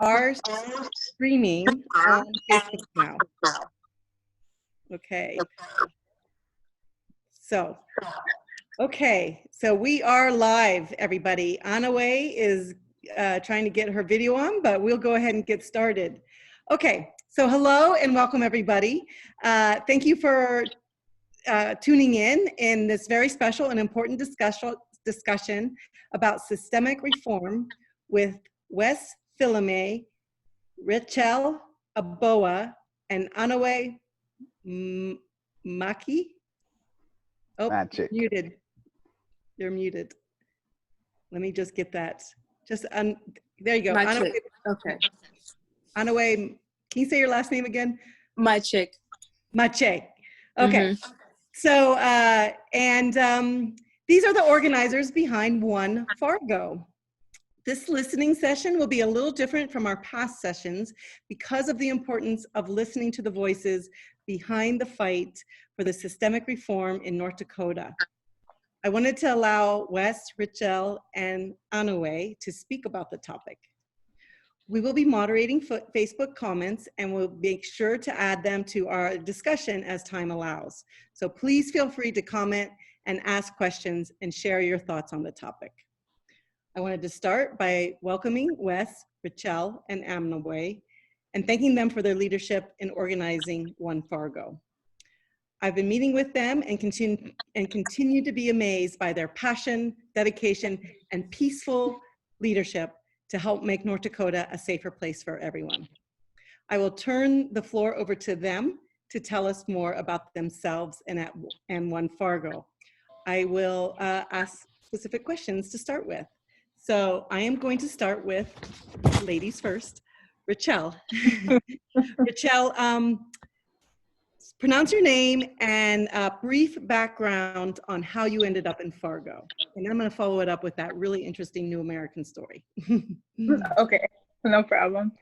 are streaming on Facebook now. Okay. So we are live, everybody. Anyiwei is trying to get her video on, but we'll go ahead and get started. Okay, so hello and welcome, everybody. Thank you for tuning in this very special and important discussion about systemic reform with Wess Philome, Ritchell Aboah, and Anyiwei Maciek. Oh, Maciek. muted. You're muted. Let me just get that. There you go. Maciek. Okay. Anyiwei, can you say your last name again? Maciek. Maciek. Okay. So, these are the organizers behind OneFargo. This listening session will be a little different from our past sessions because of the importance of listening to the voices behind the fight for the systemic reform in North Dakota. I wanted to allow Wess, Ritchell, and Anyiwei to speak about the topic. We will be moderating Facebook comments and we'll make sure to add them to our discussion as time allows. So please feel free to comment and ask questions and share your thoughts on the topic. I wanted to start by welcoming Wess, Ritchell, and Anyiwei and thanking them for their leadership in organizing OneFargo. I've been meeting with them and continue to be amazed by their passion, dedication, and peaceful leadership to help make North Dakota a safer place for everyone. I will turn the floor over to them to tell us more about themselves and OneFargo. I will ask specific questions to start with. So I am going to start with ladies first. Ritchell. Ritchell, pronounce your name and a brief background on how you ended up in Fargo. And I'm going to follow it up with that really interesting New American story. Okay, no problem.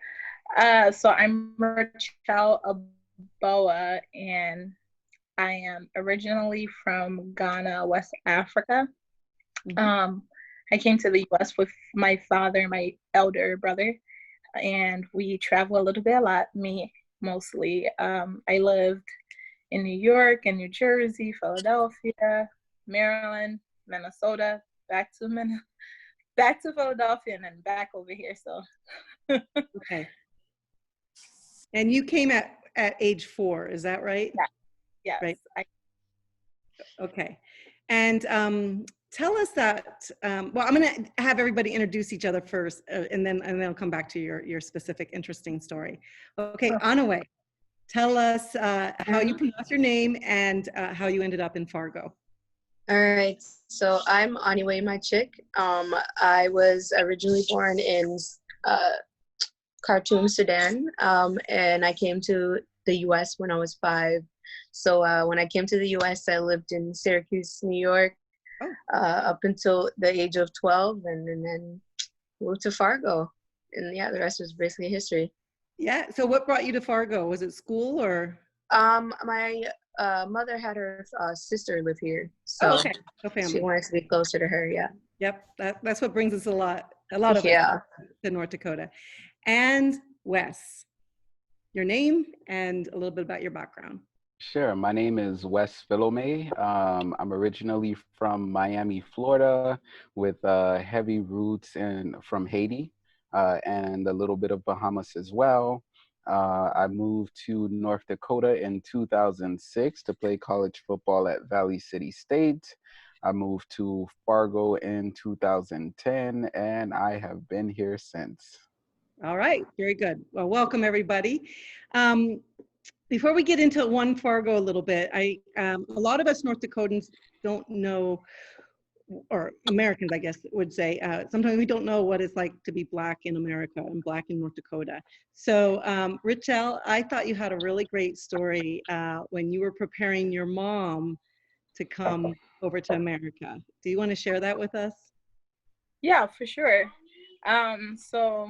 So I'm Ritchell Aboah, and I am originally from Ghana, West Africa. I came to the US with my father and my elder brother, and we travel a little bit, me mostly. I lived in New York and New Jersey, Philadelphia, Maryland, Minnesota, back to Philadelphia, and then back over here. So, okay. And you came at age 4, is that right? Yeah. Yes. Right. Okay. And tell us that. Well, I'm going to have everybody introduce each other first, and then I'll come back to your specific interesting story. Okay, Anyiwei, tell us how you pronounce your name and how you ended up in Fargo. All right. So I'm Anyiwei Maciek. I was originally born in Khartoum, Sudan, and I came to the U.S. when I was 5. So when I came to the U.S., I lived in Syracuse, New York, up until the age of 12, and then moved to Fargo. And yeah, the rest was basically history. Yeah. So what brought you to Fargo? Was it school or? My mother had her sister live here, so okay. So family. She wanted to be closer to her. Yeah. Yep. That's what brings us a lot of us to North Dakota. And Wess, your name and a little bit about your background. Sure. My name is Wess Philome. I'm originally from Miami, Florida, with heavy roots from Haiti and a little bit of Bahamas as well. I moved to North Dakota in 2006 to play college football at Valley City State. I moved to Fargo in 2010, and I have been here since. All right. Very good. Well, welcome, everybody. Before we get into OneFargo a little bit, a lot of us North Dakotans don't know, or Americans, I guess, would say, sometimes we don't know what it's like to be Black in America and Black in North Dakota. So, Ritchell, I thought you had a really great story when you were preparing your mom to come over to America. Do you want to share that with us? Yeah, for sure. So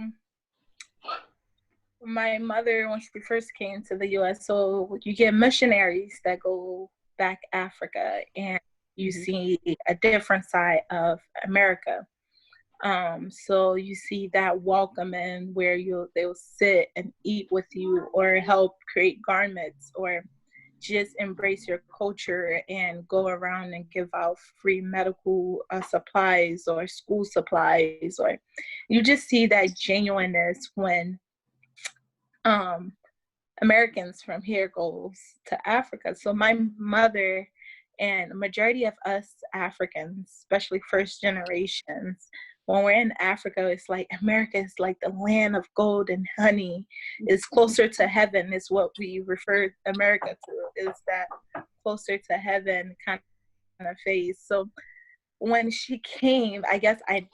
my mother, when she first came to the U.S., so you get missionaries that go back Africa, and you see a different side of America. So you see that welcoming where they'll sit and eat with you or help create garments or just embrace your culture and go around and give out free medical supplies or school supplies, or you just see that genuineness when Americans from here goes to Africa. So my mother and a majority of us Africans, especially first generations, when we're in Africa, it's like America is like the land of gold and honey. It's closer to heaven is what we refer America to, is that closer to heaven kind of phase. So when she came, I guess I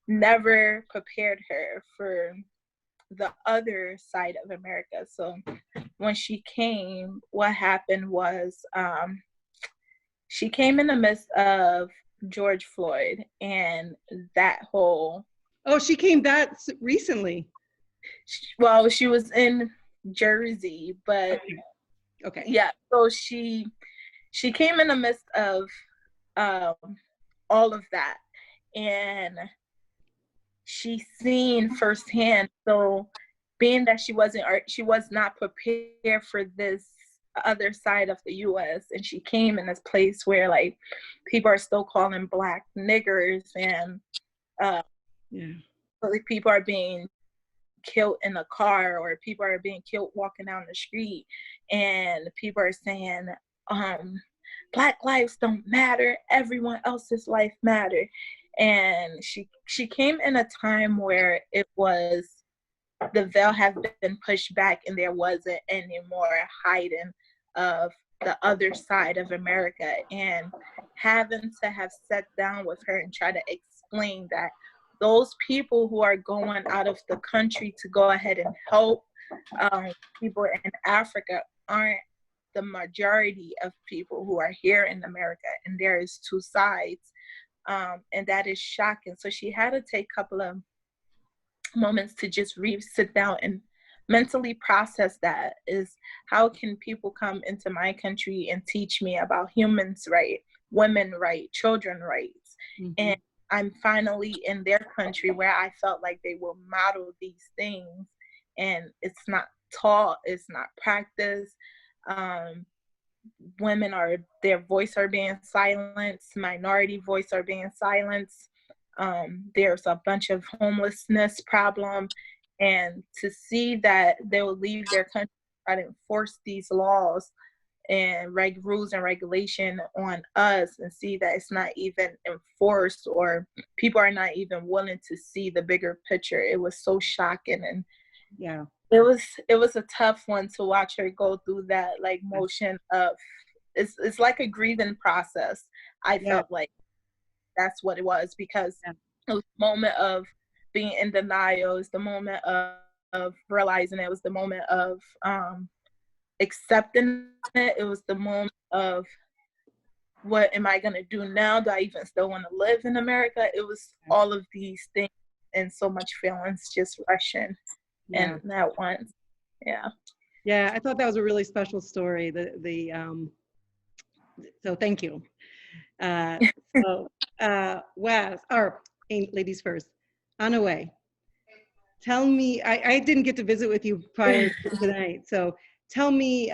never prepared her for the other side of America. So when she came, what happened was she came in the midst of George Floyd and that whole. Oh, she came that recently. Well, she was in Jersey, but okay. Yeah. So she came in the midst of all of that, and she seen firsthand. So being that she was not prepared for this other side of the U.S., and she came in this place where like people are still calling Black niggers, and like, people are being killed in a car, or people are being killed walking down the street, and people are saying Black lives don't matter, everyone else's life matter. And she came in a time where it was, the veil had been pushed back and there wasn't any more hiding of the other side of America, and having to have sat down with her and try to explain that those people who are going out of the country to go ahead and help people in Africa aren't the majority of people who are here in America, and there is two sides, and that is shocking. So she had to take a couple of moments to just sit down and mentally process that, is how can people come into my country and teach me about humans' rights, women rights, children rights, and I'm finally in their country where I felt like they will model these things, and it's not taught, it's not practiced. Women their voice are being silenced, minority voice are being silenced. There's a bunch of homelessness problem, and to see that they will leave their country to try to enforce these laws and rules and regulation on us, and see that it's not even enforced, or people are not even willing to see the bigger picture. It was so shocking, and it was a tough one to watch her go through that like motion of, it's like a grieving process. I felt like that's what it was, because it was the moment of being in denial, it was the moment of realizing it, was the moment of accepting it, it was the moment of, what am I going to do now? Do I even still want to live in America? It was all of these things and so much feelings just rushing in that once. I thought that was a really special story. So thank you. Wes, or ladies first, Anyiwei, tell me, I didn't get to visit with you prior to tonight, so tell me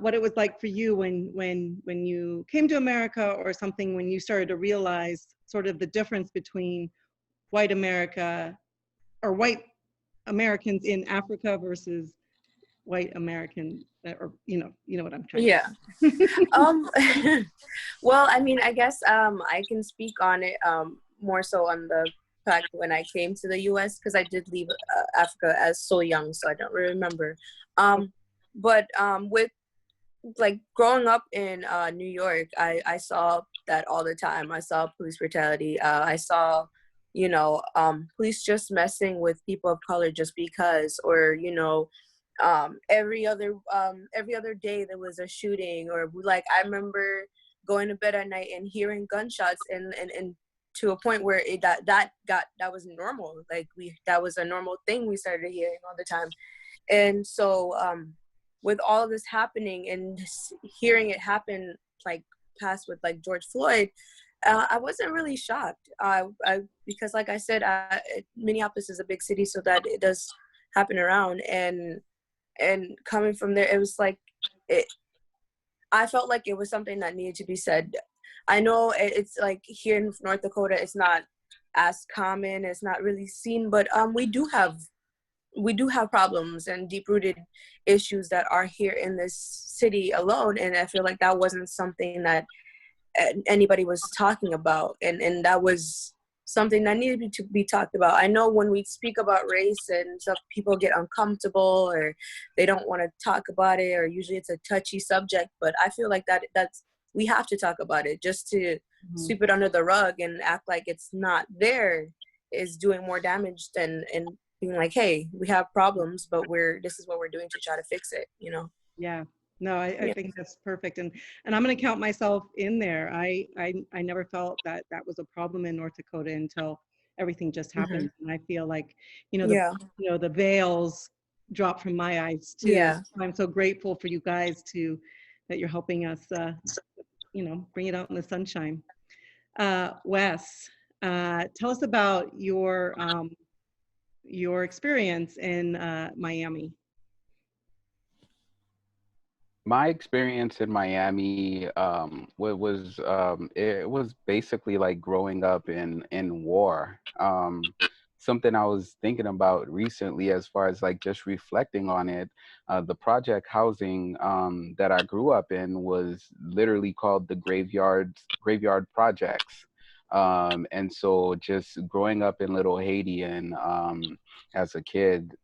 what it was like for you when you came to America, or something, when you started to realize sort of the difference between white America, or white Americans in Africa versus white American, or you know what I'm trying to say. Well, I mean, I guess I can speak on it more so on the fact when I came to the US, because I did leave Africa as so young, so I don't really remember. But with like growing up in New York, I saw that all the time. I saw police brutality. I saw, police just messing with people of color just because, or every other day there was a shooting, or like I remember going to bed at night and hearing gunshots, and to a point where that was normal. Like that was a normal thing we started hearing all the time. And so with all of this happening and hearing it happen, like past with like George Floyd, I wasn't really shocked. Because like I said, Minneapolis is a big city, so that it does happen around. And coming from there, it was like, I felt like it was something that needed to be said. I know it's like here in North Dakota, it's not as common, it's not really seen, but we do have problems and deep-rooted issues that are here in this city alone. And I feel like that wasn't something that anybody was talking about, and that was something that needed to be talked about. I know when we speak about race and stuff, people get uncomfortable or they don't want to talk about it, or usually it's a touchy subject, but I feel like that's we have to talk about it. Just to sweep it under the rug and act like it's not there is doing more damage than being like, hey, we have problems, but this is what we're doing to try to fix it, you know? Yeah. No, I think that's perfect. And I'm going to count myself in there. I never felt that was a problem in North Dakota until everything just happened. And I feel like, the veils drop from my eyes too. Yeah. I'm so grateful for you guys that you're helping us, bring it out in the sunshine. Wes, tell us about your experience in Miami. My experience in Miami it was basically like growing up in war. Something I was thinking about recently, as far as like just reflecting on it, the project housing that I grew up in was literally called the graveyard projects. And so just growing up in Little Haiti and as a kid,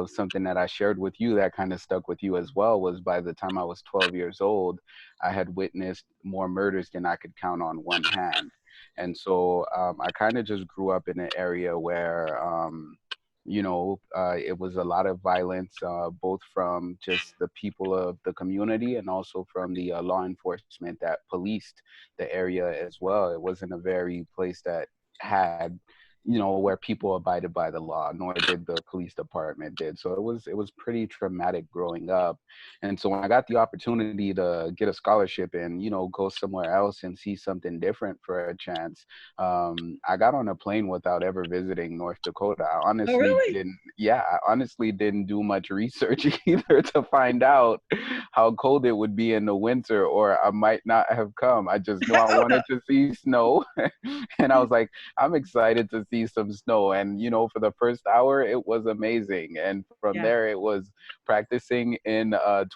something that I shared with you that kind of stuck with you as well was by the time I was 12 years old, I had witnessed more murders than I could count on one hand. And so I kind of just grew up in an area where, it was a lot of violence, both from just the people of the community and also from the law enforcement that policed the area as well. It wasn't a very place that had where people abided by the law, nor did the police department did. So it was pretty traumatic growing up. And so when I got the opportunity to get a scholarship and, go somewhere else and see something different for a chance, I got on a plane without ever visiting North Dakota. I honestly didn't do much research either to find out how cold it would be in the winter, or I might not have come. I just knew I wanted to see snow. And I was like, I'm excited to see some snow. And for the first hour it was amazing, and from there it was practicing in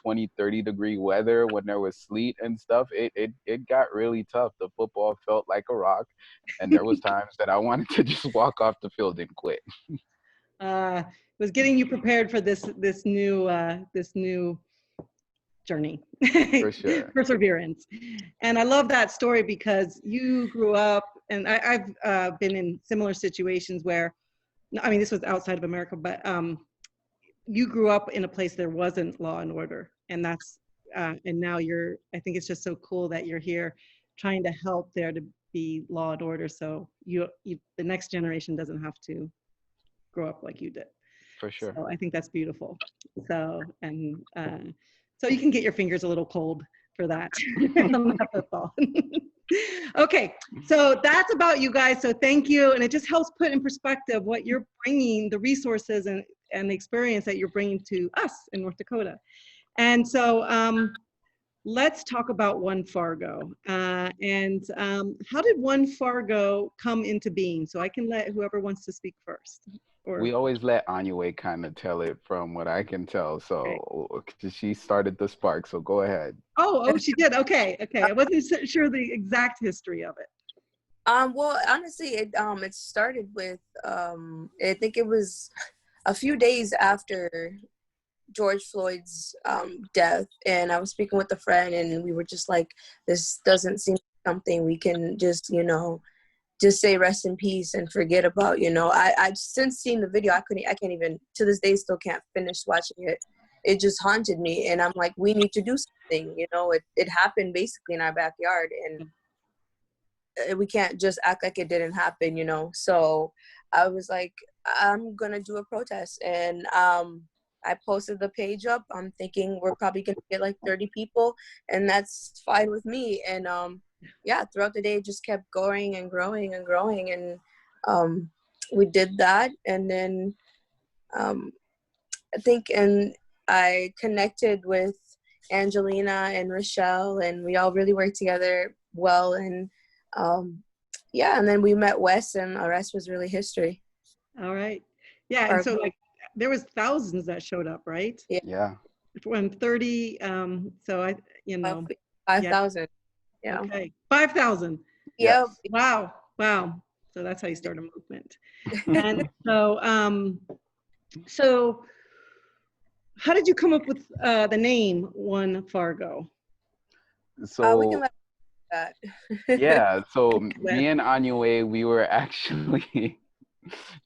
20-30 degree weather when there was sleet and stuff. It got really tough. The football felt like a rock, and there was times that I wanted to just walk off the field and quit. It was getting you prepared for this new journey. For sure. Perseverance. And I love that story because you grew up, and I've been in similar situations where, this was outside of America, but you grew up in a place there wasn't law and order, and that's and now I think it's just so cool that you're here trying to help there to be law and order, so you the next generation doesn't have to grow up like you did. For sure. So I think that's beautiful. So so you can get your fingers a little cold for that. Football. Okay, so that's about you guys. So thank you, and it just helps put in perspective what you're bringing, the resources and the experience that you're bringing to us in North Dakota. And so let's talk about OneFargo. And how did OneFargo come into being? So I can let whoever wants to speak first. We always let Anyiwei kind of tell it, from what I can tell. So she started the spark, so go ahead. Oh, she did. Okay. I wasn't sure the exact history of it. Well, honestly, it started with, I think it was a few days after George Floyd's death, and I was speaking with a friend, and we were just like, this doesn't seem something we can just, just say rest in peace and forget about. I since seeing the video, I can't even, to this day, still can't finish watching it. It just haunted me, and I'm like, we need to do something. It happened basically in our backyard, and we can't just act like it didn't happen. So I was like, I'm gonna do a protest, and I posted the page up. I'm thinking we're probably gonna get like 30 people, and that's fine with me. And yeah, throughout the day, it just kept growing and growing and growing. And we did that. And then um, I think, and I connected with Angelina and Rochelle, and we all really worked together well. And yeah, and then we met Wes, and the rest was really history. All right. Yeah, and so like there was thousands that showed up, right? Yeah. From 30, so I, you know. 5,000. Yeah. Yeah. Okay. 5,000. Yep. Yes. Wow. Wow. So that's how you start a movement. And so how did you come up with the name OneFargo? So we can let that. yeah, so me and Anyiwei, we were actually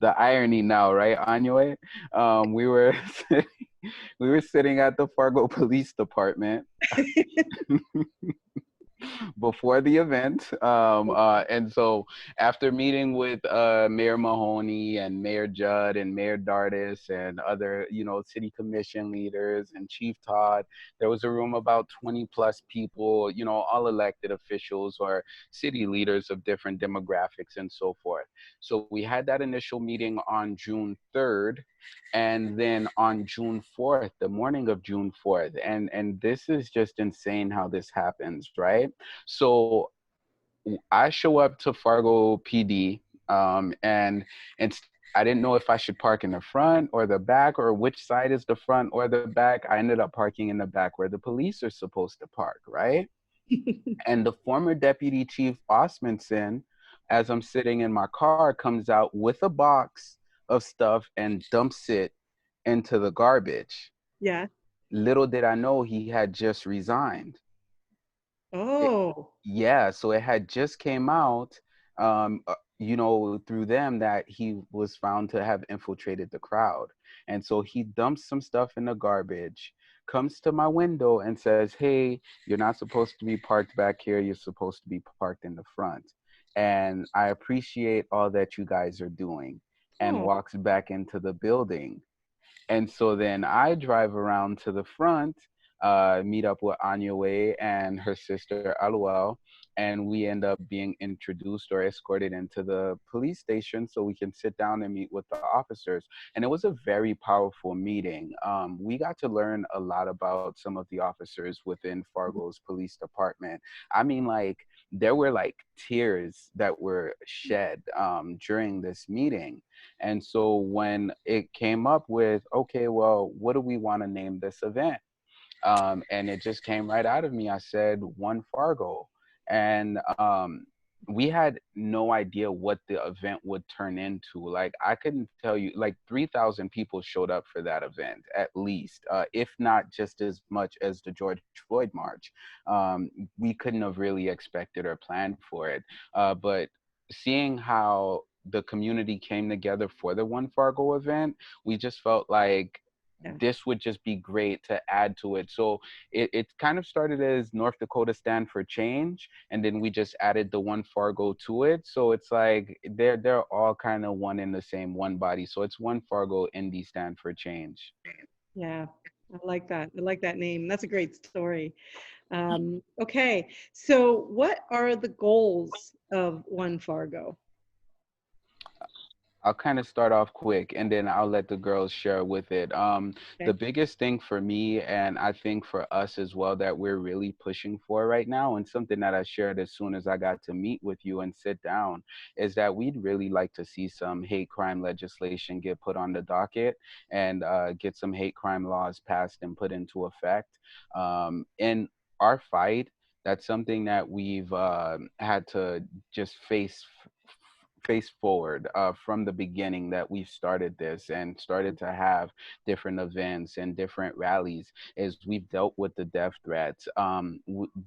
the irony now, right, Anyiwei? We were we were sitting at the Fargo Police Department before the event. And so after meeting with Mayor Mahoney and Mayor Judd and Mayor Dardis and other, city commission leaders and Chief Todd, there was a room about 20 plus people, all elected officials or city leaders of different demographics and so forth. So we had that initial meeting on June 3rd. And then on June 4th, the morning of June 4th, and this is just insane how this happens, right? So I show up to Fargo PD, and I didn't know if I should park in the front or the back or which side is the front or the back. I ended up parking in the back where the police are supposed to park, right? And the former deputy chief Osmondson, as I'm sitting in my car, comes out with a box of stuff and dumps it into the garbage. Yeah. Little did I know he had just resigned. Oh. Yeah, so it had just came out, through them that he was found to have infiltrated the crowd. And so he dumps some stuff in the garbage, comes to my window and says, "Hey, you're not supposed to be parked back here. You're supposed to be parked in the front. And I appreciate all that you guys are doing," and Oh. walks back into the building. And so then I drive around to the front, meet up with Anyiwei and her sister Aluel, and we end up being introduced or escorted into the police station so we can sit down and meet with the officers. And it was a very powerful meeting. We got to learn a lot about some of the officers within Fargo's police department. I mean, like, there were like tears that were shed during this meeting. And so when it came up with, okay, well, what do we want to name this event? And it just came right out of me. I said, OneFargo. And we had no idea what the event would turn into. Like, I couldn't tell you, like 3,000 people showed up for that event, at least, if not just as much as the George Floyd March. We couldn't have really expected or planned for it. But seeing how the community came together for the OneFargo event, we just felt like this would just be great to add to it. So it kind of started as North Dakota Stand for Change, and then we just added the OneFargo to it. So it's like they're all kind of one in the same, one body. So it's OneFargo Indie Stand for Change. Yeah, I like that. I like that name. That's a great story. Okay, so what are the goals of OneFargo? I'll kind of start off quick and then I'll let the girls share with it. The biggest thing for me, and I think for us as well, that we're really pushing for right now, and something that I shared as soon as I got to meet with you and sit down, is that we'd really like to see some hate crime legislation get put on the docket and get some hate crime laws passed and put into effect. In our fight, that's something that we've had to just face forward from the beginning that we've started this and started to have different events and different rallies, is we've dealt with the death threats,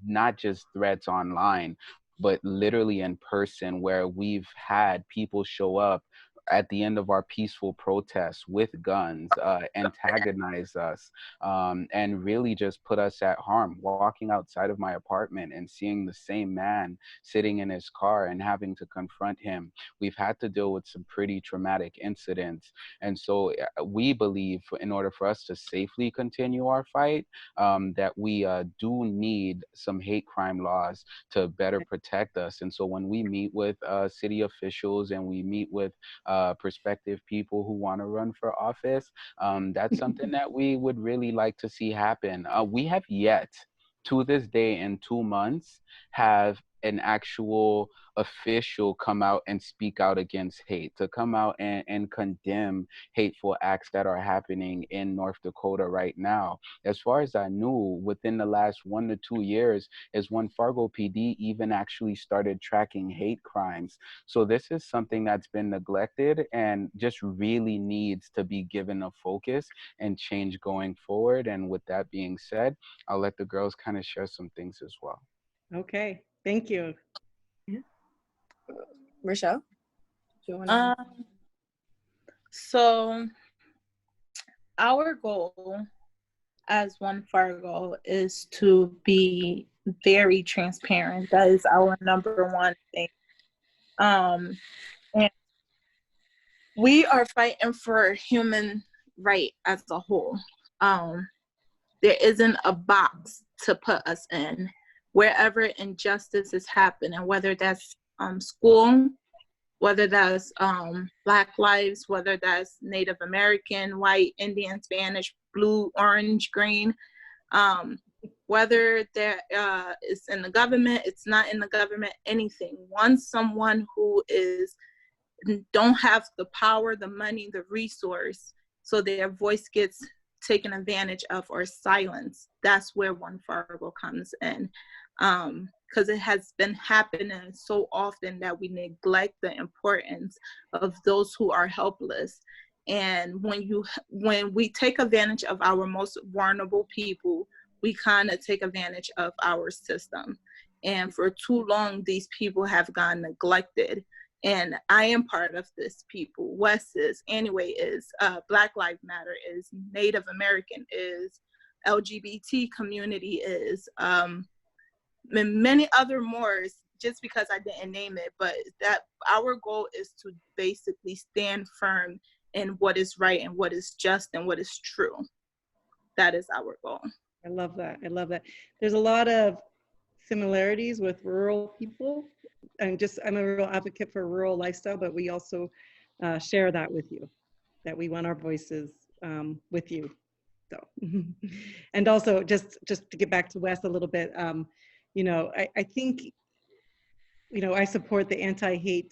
not just threats online, but literally in person, where we've had people show up at the end of our peaceful protests with guns, antagonize us, and really just put us at harm. Walking outside of my apartment and seeing the same man sitting in his car and having to confront him. We've had to deal with some pretty traumatic incidents. And so we believe in order for us to safely continue our fight, that we do need some hate crime laws to better protect us. And so when we meet with city officials and we meet with prospective people who want to run for office, that's something that we would really like to see happen. We have yet, to this day, in 2 months, have an actual official come out and speak out against hate, to come out and condemn hateful acts that are happening in North Dakota right now. As far as I knew, within the last 1 to 2 years, is OneFargo PD even actually started tracking hate crimes. So this is something that's been neglected and just really needs to be given a focus and change going forward. And with that being said, I'll let the girls kind of share some things as well. Okay, thank you. Rochelle, do you want to? So our goal as OneFargo is to be very transparent. That is our number one thing. And we are fighting for human right as a whole. There isn't a box to put us in. Wherever injustice is happening, whether that's school, whether that's Black lives, whether that's Native American, white, Indian, Spanish, blue, orange, green, whether there is in the government, it's not in the government, anything. Once someone who don't have the power, the money, the resource, so their voice gets taken advantage of or silenced, that's where OneFargo comes in. Because it has been happening so often that we neglect the importance of those who are helpless. And when we take advantage of our most vulnerable people, we kind of take advantage of our system. And for too long, these people have gone neglected. And I am part of this people. Wess is, Anyiwei is, Black Lives Matter is, Native American is, LGBT community is, and many other more, just because I didn't name it, but that our goal is to basically stand firm in what is right and what is just and what is true. That is our goal. I love that. I love that. There's a lot of similarities with rural people. I'm a real advocate for rural lifestyle, but we also share that with you, that we want our voices with you. So, and also just to get back to Wess a little bit, you know, I think, you know, I support the anti-hate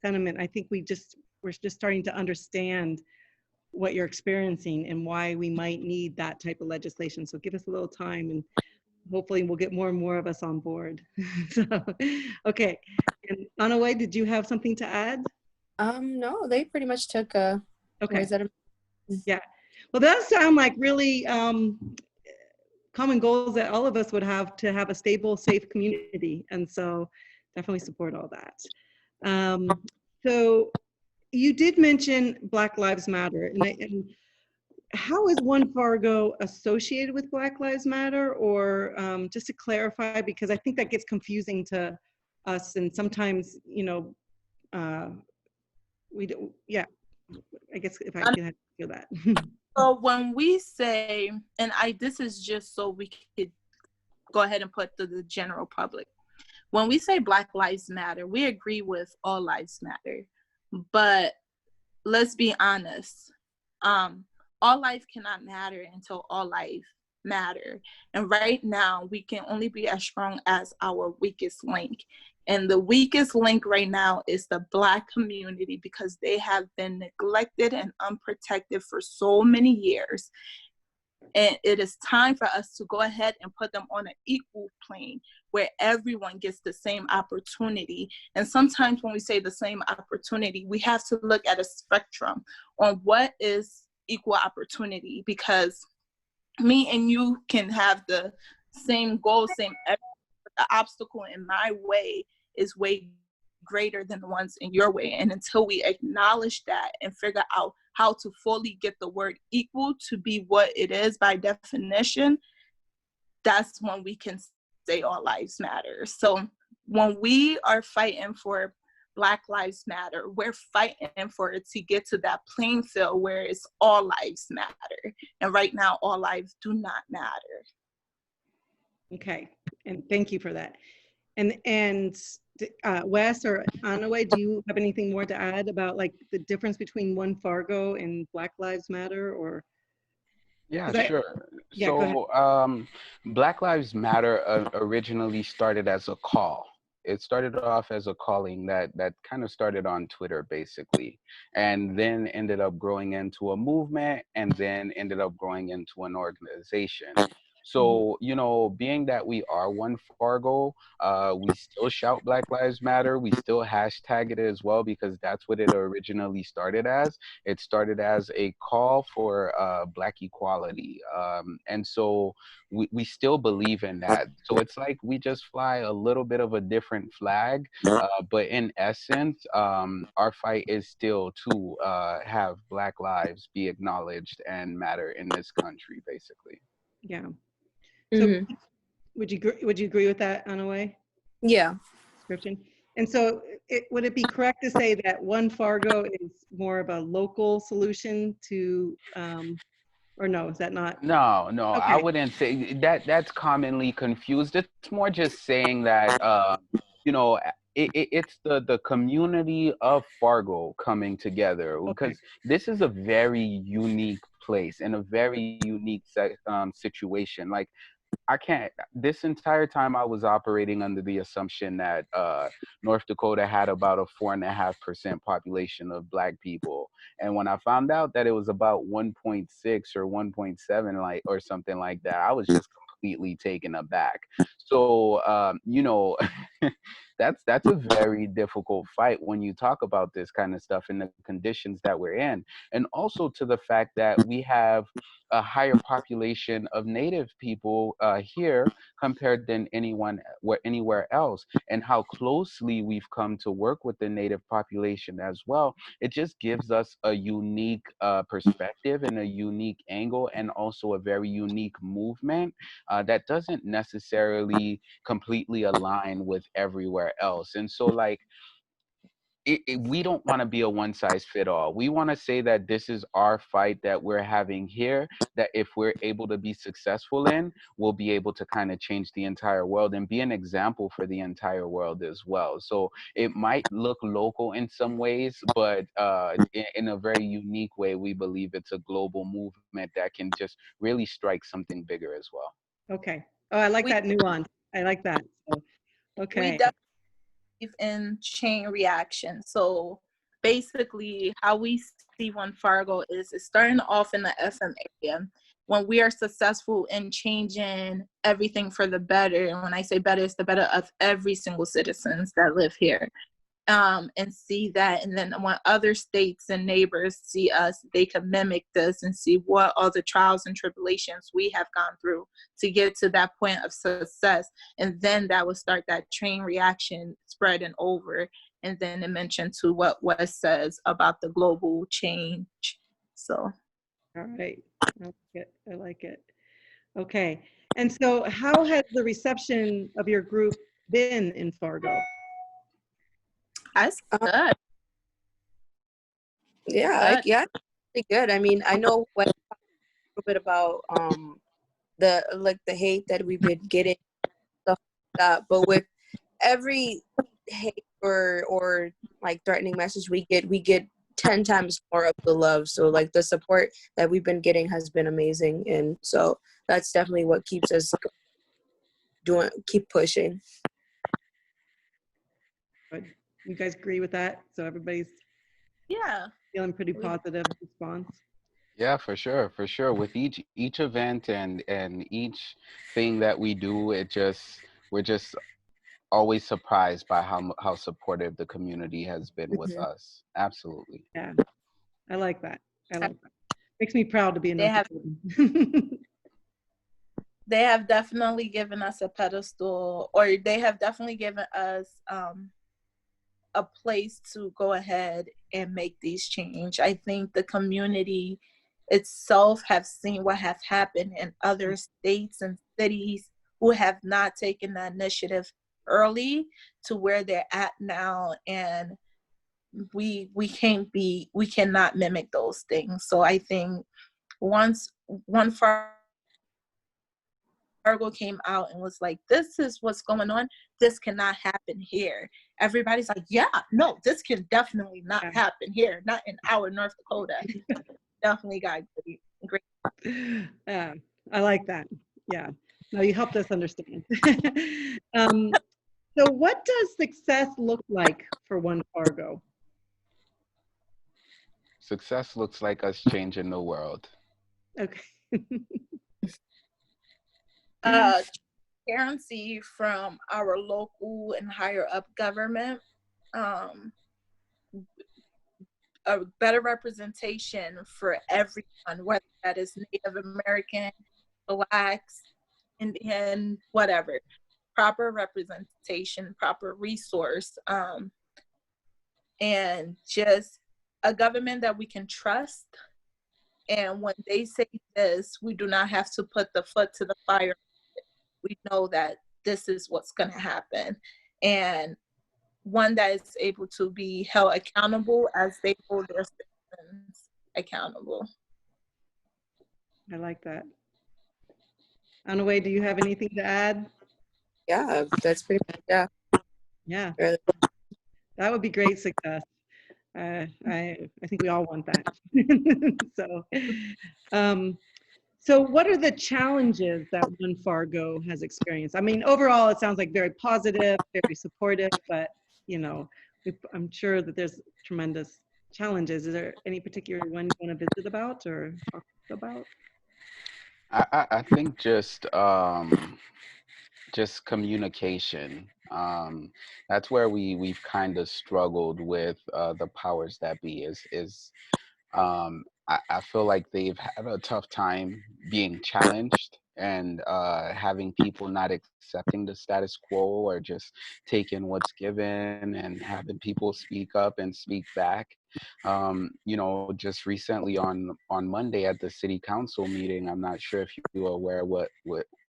sentiment. I think we're just starting to understand what you're experiencing and why we might need that type of legislation. So give us a little time and hopefully we'll get more and more of us on board. So, okay. And Anyiwei, did you have something to add? No, they pretty much took okay. Yeah. Well, that sound like really common goals that all of us would have to have a stable, safe community. And so definitely support all that. So you did mention Black Lives Matter, and how is OneFargo associated with Black Lives Matter? Or just to clarify, because I think that gets confusing to us, and sometimes, you know, we don't, yeah, I guess if I can feel that. So when we say, and this is just so we could go ahead and put the general public. When we say Black Lives Matter, we agree with all lives matter. But let's be honest, all life cannot matter until all life matter. And right now, we can only be as strong as our weakest link. And the weakest link right now is the Black community, because they have been neglected and unprotected for so many years. And it is time for us to go ahead and put them on an equal plane where everyone gets the same opportunity. And sometimes when we say the same opportunity, we have to look at a spectrum on what is equal opportunity, because me and you can have the same goal, the obstacle in my way is way greater than the ones in your way. And until we acknowledge that and figure out how to fully get the word equal to be what it is by definition, that's when we can say all lives matter. So when we are fighting for Black Lives Matter, we're fighting for it to get to that playing field where it's all lives matter. And right now, all lives do not matter. Okay, and thank you for that. And Wes or Anyiwei, do you have anything more to add about like the difference between OneFargo and Black Lives Matter, or? Yeah, I, sure. yeah, go ahead. So, Black Lives Matter originally started as a call. It started off as a calling that kind of started on Twitter, basically, and then ended up growing into a movement, and then ended up growing into an organization. So, you know, being that we are One Fargo, we still shout Black Lives Matter. We still hashtag it as well, because that's what it originally started as. It started as a call for Black equality. And so we still believe in that. So it's like we just fly a little bit of a different flag, but in essence, our fight is still to have Black lives be acknowledged and matter in this country, basically. Yeah. So would you agree with that, Anyiwei? Yeah. Description. And so would it be correct to say that OneFargo is more of a local solution to, or no, is that not? No, Okay. I wouldn't say that. That's commonly confused. It's more just saying that, you know, it's the community of Fargo coming together, because this is a very unique place and a very unique situation. Like, I can't, this entire time I was operating under the assumption that North Dakota had about a 4.5% population of Black people. And when I found out that it was about 1.6 or 1.7, like, or something like that, I was just completely taken aback. So, you know, that's a very difficult fight when you talk about this kind of stuff in the conditions that we're in. And also to the fact that we have a higher population of Native people here compared than anywhere else, and how closely we've come to work with the Native population as well. It just gives us a unique perspective and a unique angle, and also a very unique movement that doesn't necessarily completely align with everywhere else. And so, like, we don't want to be a one size fit all. We want to say that this is our fight that we're having here, that if we're able to be successful in, we'll be able to kind of change the entire world and be an example for the entire world as well. So it might look local in some ways, but in a very unique way, we believe it's a global movement that can just really strike something bigger as well. Okay. Oh, I like that nuance. I like that. So, okay. We definitely believe in chain reaction. So basically, how we see OneFargo is it's starting off in the FM area. When we are successful in changing everything for the better, and when I say better, it's the better of every single citizens that live here. And see that, and then when other states and neighbors see us, they can mimic this and see what all the trials and tribulations we have gone through to get to that point of success. And then that will start that chain reaction spreading over. And then it mentioned to what Wes says about the global change. So. All right. I like it. Okay. And so how has the reception of your group been in Fargo? That's good. Yeah, pretty good. I mean, I know a little bit about the hate that we've been getting, stuff like that. But with every hate or like threatening message we get 10 times more of the love. So like the support that we've been getting has been amazing, and so that's definitely what keeps us keep pushing. Good. You guys agree with that? So everybody's feeling pretty positive response. Yeah, for sure. With each event and each thing that we do, we're just always surprised by how supportive the community has been with us. Absolutely. Yeah, I like that. Makes me proud to be a North Dakotan. They have definitely given us a pedestal, or they have definitely given us a place to go ahead and make these change. I think the community itself have seen what has happened in other states and cities who have not taken the initiative early to where they're at now, and we cannot mimic those things. So I think once OneFargo came out and was like, this is what's going on, this cannot happen here, everybody's like, yeah, no, this can definitely not happen here, not in our North Dakota. Definitely got great. Yeah, I like that. Yeah, no, you helped us understand. So what does success look like for OneFargo? Success looks like us changing the world. Okay. Transparency from our local and higher up government, a better representation for everyone, whether that is Native American, Blacks, Indian, whatever. Proper representation, proper resource, and just a government that we can trust. And when they say this, we do not have to put the foot to the fire. We know that this is what's going to happen. And one that is able to be held accountable as they hold their citizens accountable. I like that. Anyiwei, do you have anything to add? Yeah, that's pretty much, yeah. Yeah, Really. that would be great success. I think we all want that. So what are the challenges that OneFargo has experienced? I mean, overall, it sounds like very positive, very supportive, but you know, I'm sure that there's tremendous challenges. Is there any particular one you want to visit about or talk about? I think just communication. That's where we've kind of struggled with the powers that be. I feel like they've had a tough time being challenged and having people not accepting the status quo or just taking what's given and having people speak up and speak back. Just recently on Monday at the city council meeting, I'm not sure if you were aware what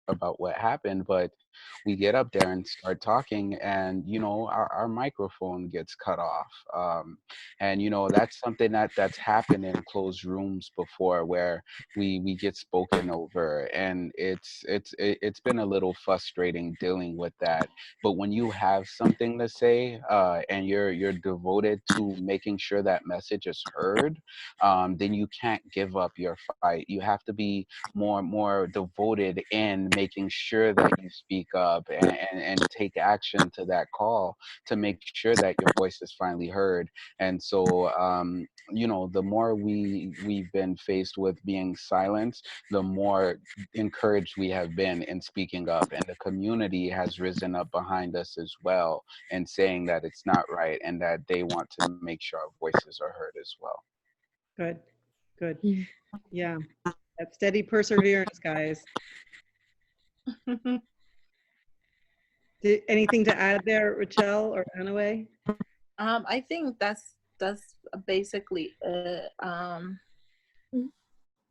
about what happened, but we get up there and start talking, and our microphone gets cut off. And that's something that's happened in closed rooms before, where we get spoken over, and it's been a little frustrating dealing with that. But when you have something to say, and you're devoted to making sure that message is heard, then you can't give up your fight. You have to be more devoted in making sure that you speak up and take action to that call to make sure that your voice is finally heard. And so the more we've been faced with being silenced, the more encouraged we have been in speaking up, and the community has risen up behind us as well and saying that it's not right and that they want to make sure our voices are heard as well. Good. Yeah, that steady perseverance, guys. Anything to add there, Ritchell or Anyiwei? I think that's basically it.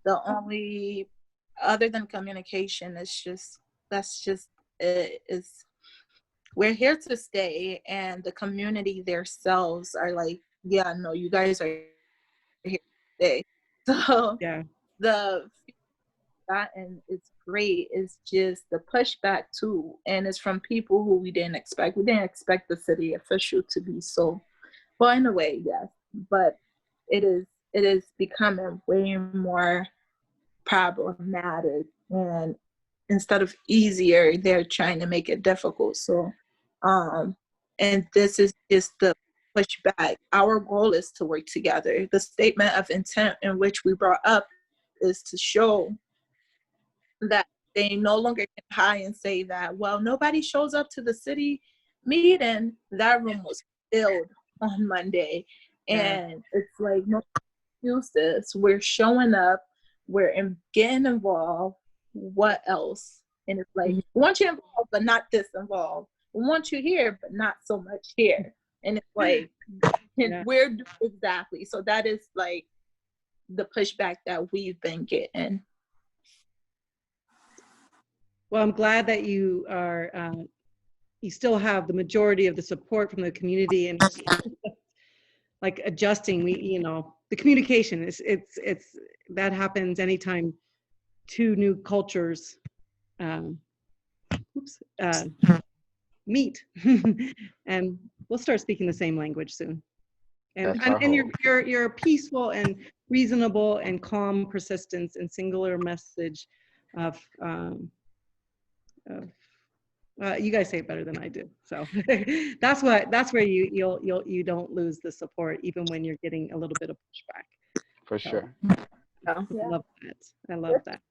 The only, other than communication, that's just it. Is we're here to stay, and the community themselves are like, yeah, no, you guys are here to stay. So Yeah. That, and it's great. It's just the pushback too, and it's from people who we didn't expect. We didn't expect the city official to be so, well, in a way, yes, but it is becoming way more problematic, and instead of easier, they're trying to make it difficult. So, and this is just the pushback. Our goal is to work together. The statement of intent in which we brought up is to show that they no longer can hide and say that, well, nobody shows up to the city meeting. That room was filled on Monday. And it's like, no excuses. We're showing up. We're getting involved. What else? And it's like, we want you involved, but not this involved. We want you here, but not so much here. And it's like, Yeah. where exactly? So that is like the pushback that we've been getting. Well, I'm glad that you are, you still have the majority of the support from the community, and just like adjusting, the communication it's that happens anytime two new cultures um, meet. And we'll start speaking the same language soon. And That's our hope. you're peaceful and reasonable and calm persistence and singular message of you guys say it better than I do. So that's where you don't lose the support even when you're getting a little bit of pushback. For sure. I love that. I love that.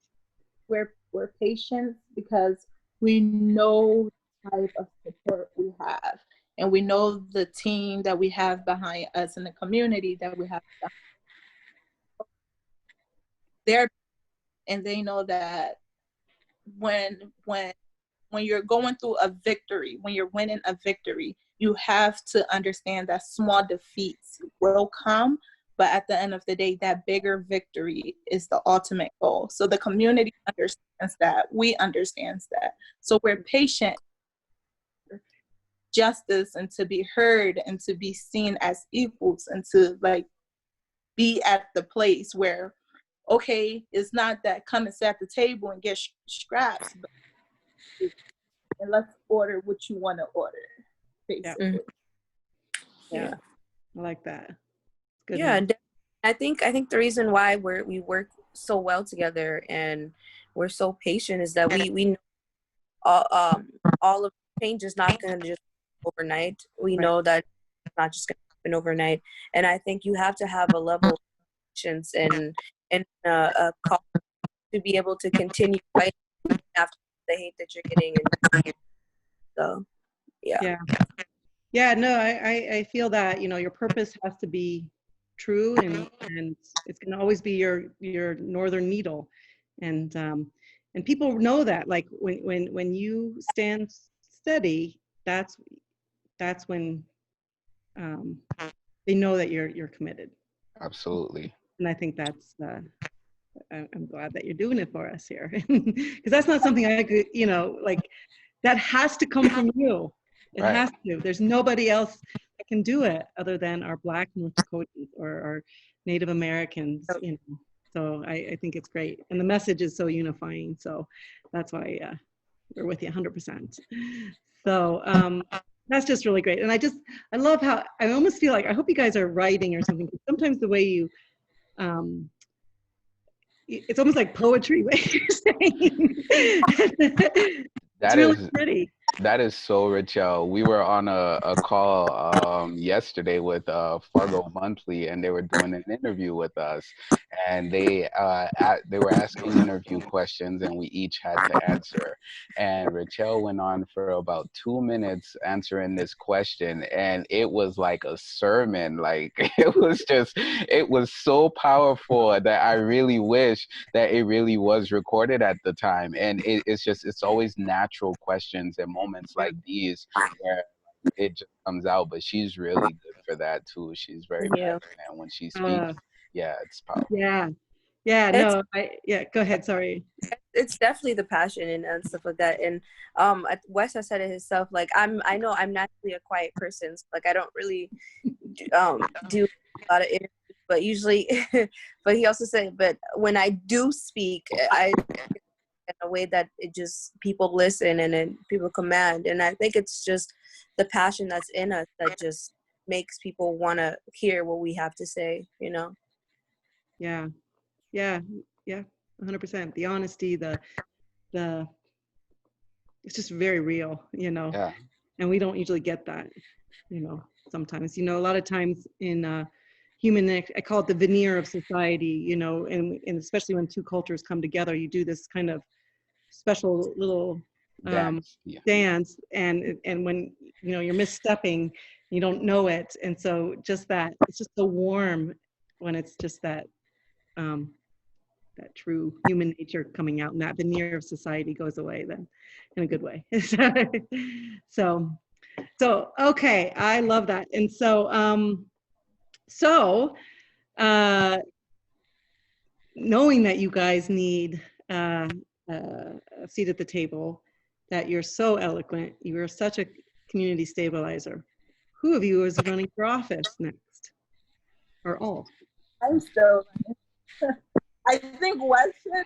We're patient because we know the type of support we have, and we know the team that we have behind us and the community that we have there, and they know that when you're going through a victory, when you're winning a victory, you have to understand that small defeats will come, but at the end of the day, that bigger victory is the ultimate goal. So the community understands that. We understand that. So we're patient, justice, and to be heard and to be seen as equals, and to like be at the place where, okay, it's not that come and sit at the table and get scraps, but and let's order what you want to order, basically. Yeah. I like that. Good. Yeah, I think the reason why we work so well together and we're so patient is that we know all of the change is not going to just overnight. We know that it's not just going to happen overnight, and I think you have to have a level of patience and a call to be able to continue fighting after the hate that you're getting. And so, yeah. No, I feel that your purpose has to be true, and it's going to always be your northern needle, and people know that. Like when you stand steady, that's when they know that you're committed. Absolutely. And I think that's I'm glad that you're doing it for us here, because that's not something I could, like that has to come from you. It has to. There's nobody else that can do it other than our Black North Dakotans or our Native Americans, So I think it's great. And the message is so unifying. So that's why we're with you 100%. So that's just really great. And I love how, I almost feel like, I hope you guys are writing or something. Sometimes the way you, it's almost like poetry what you're saying. It's really pretty. That is so Ritchell. We were on a call yesterday with Fargo Monthly, and they were doing an interview with us, and they were asking interview questions, and we each had to answer. And Ritchell went on for about 2 minutes answering this question, and it was like a sermon. Like it was so powerful that I really wish that it really was recorded at the time. And it's always natural questions and moments like these where it just comes out. But she's really good for that too. She's very passionate when she speaks. It's powerful. No, go ahead, sorry. It's definitely the passion and stuff like that. And Wes has said it himself, like I know I'm naturally a quiet person, so like I don't really do a lot of interviews, but usually but he also said, but when I do speak, I in a way that it just people listen and then people command. And I think it's just the passion that's in us that just makes people want to hear what we have to say, Yeah, 100%. The honesty, the it's just very real, and we don't usually get that, sometimes, a lot of times in human, I call it the veneer of society, and especially when two cultures come together, you do this kind of special little dance, and when you're misstepping, you don't know it, and so just that, it's just so warm when it's just that that true human nature coming out, and that veneer of society goes away then in a good way. So So, okay, I love that. And so, knowing that you guys need a seat at the table, that you're so eloquent, you are such a community stabilizer. Who of you is running for office next? Or all? I'm still. I think Wes should.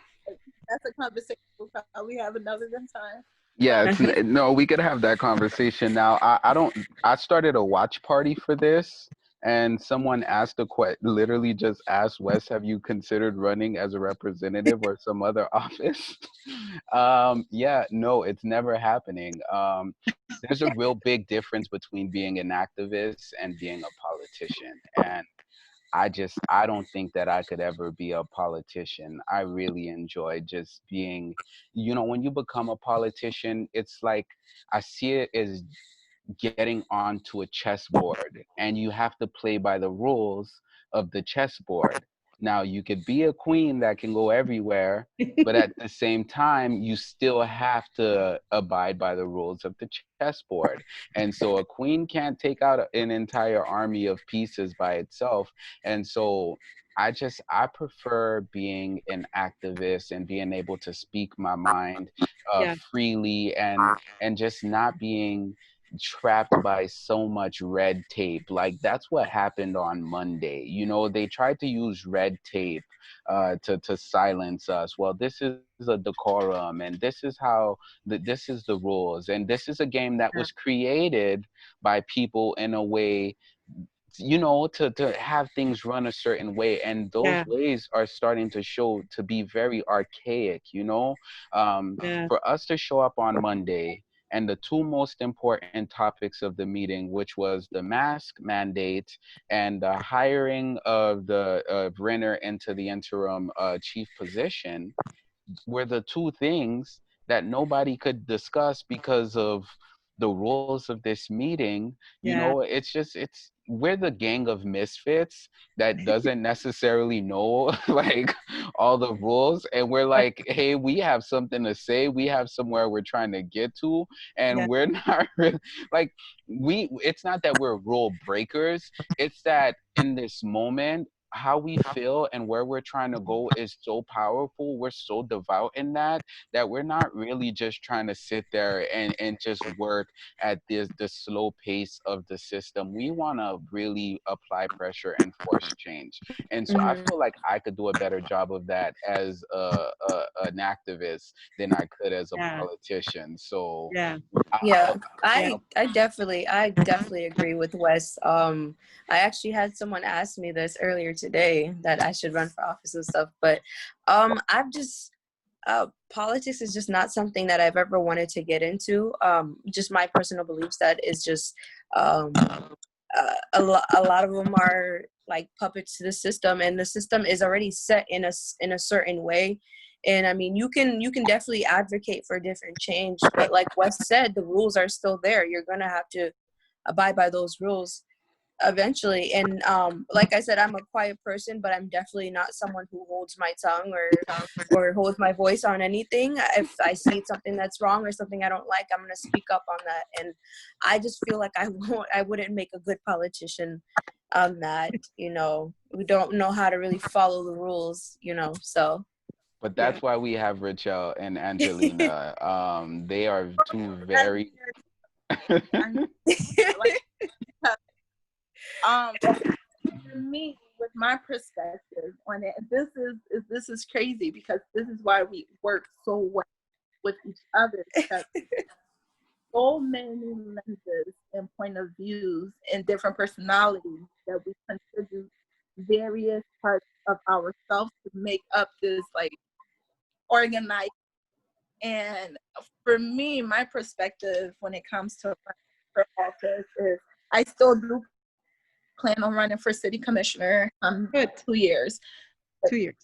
That's a conversation we'll probably have another time. Yeah, no, we could have that conversation now. I started a watch party for this, and someone asked literally just asked Wes, have you considered running as a representative or some other office? Yeah, no, it's never happening. There's a real big difference between being an activist and being a politician. And I don't think that I could ever be a politician. I really enjoy just being, when you become a politician, it's like I see it as getting onto a chessboard and you have to play by the rules of the chessboard. Now, you could be a queen that can go everywhere, but at the same time, you still have to abide by the rules of the chessboard. And so a queen can't take out an entire army of pieces by itself. And so I prefer being an activist and being able to speak my mind freely and just not being trapped by so much red tape. Like that's what happened on Monday. They tried to use red tape to silence us. Well, this is a decorum, and this is how this is the rules, and this is a game that was created by people in a way to have things run a certain way, and those ways are starting to show to be very archaic. For us to show up on Monday and the two most important topics of the meeting, which was the mask mandate and the hiring of Renner into the interim chief position, were the two things that nobody could discuss because of the rules of this meeting. We're the gang of misfits that doesn't necessarily know like all the rules, and we're like, hey, we have something to say, we have somewhere we're trying to get to, and we're not really like it's not that we're rule breakers, it's that in this moment how we feel and where we're trying to go is so powerful. We're so devout in that we're not really just trying to sit there and just work at the slow pace of the system. We want to really apply pressure and force change. And so I feel like I could do a better job of that as an activist than I could as a politician. So I definitely agree with Wes. I actually had someone ask me this earlier today that I should run for office and stuff, but I've just politics is just not something that I've ever wanted to get into. Just my personal beliefs that is just a lot of them are like puppets to the system, and the system is already set in a certain way. And I mean, you can definitely advocate for different change, but like Wes said, the rules are still there. You're gonna have to abide by those rules eventually. And like I said, I'm a quiet person, but I'm definitely not someone who holds my tongue or holds my voice on anything. If I see something that's wrong or something I don't like, I'm gonna speak up on that. And I just feel like I wouldn't make a good politician on that. We don't know how to really follow the rules, so. But that's why we have Ritchell and Angelina. They are two very for me, with my perspective on it, this is crazy because this is why we work so well with each other, because so many lenses and point of views and different personalities that we contribute various parts of ourselves to make up this like organized. And for me, my perspective when it comes to running for office is I still do plan on running for city commissioner 2 years. 2 years.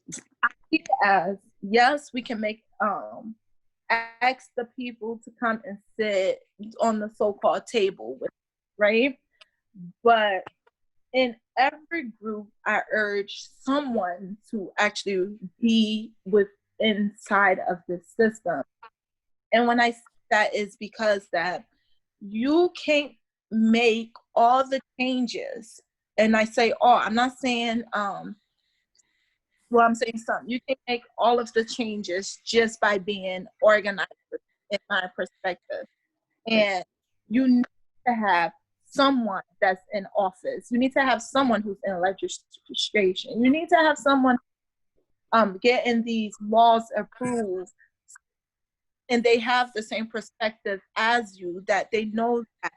I see it as, yes, we can make ask the people to come and sit on the so-called table with, right? But in every group, I urge someone to actually be inside of the system. And when I say that is because that you can't make all the changes. And I say, oh, I'm not saying, I'm saying something. You can make all of the changes just by being organized, in my perspective. And you need to have someone that's in office. You need to have someone who's in legislation. You need to have someone getting these laws approved, and they have the same perspective as you, that they know that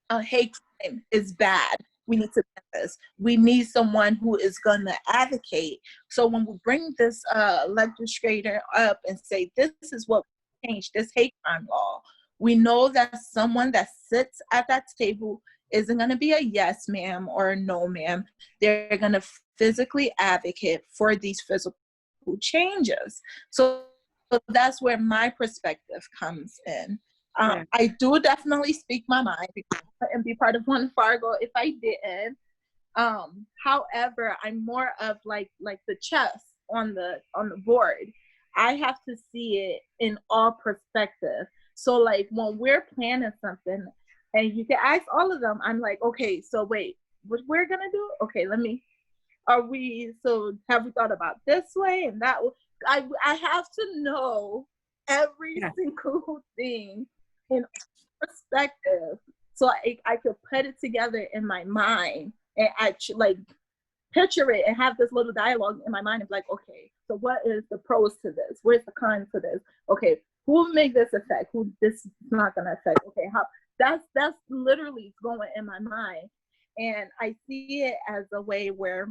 a hate crime is bad. We need to do this. We need someone who is going to advocate. So when we bring this legislator up and say, this is what we change, this hate crime law, we know that someone that sits at that table isn't going to be a yes ma'am or a no ma'am. They're going to physically advocate for these physical changes. So that's where my perspective comes in. I do definitely speak my mind and be part of OneFargo if I didn't. However, I'm more of like the chess on the board. I have to see it in all perspectives. So like when we're planning something, and you can ask all of them, I'm like, okay, so wait, what we're gonna do? Okay, have we thought about this way and that way? I have to know every single thing in perspective, so I could put it together in my mind and like picture it and have this little dialogue in my mind of like, okay, so what is the pros to this? Where's the cons to this? Okay, who will make this affect? Who this is not gonna affect? Okay, how that's literally going in my mind. And I see it as a way where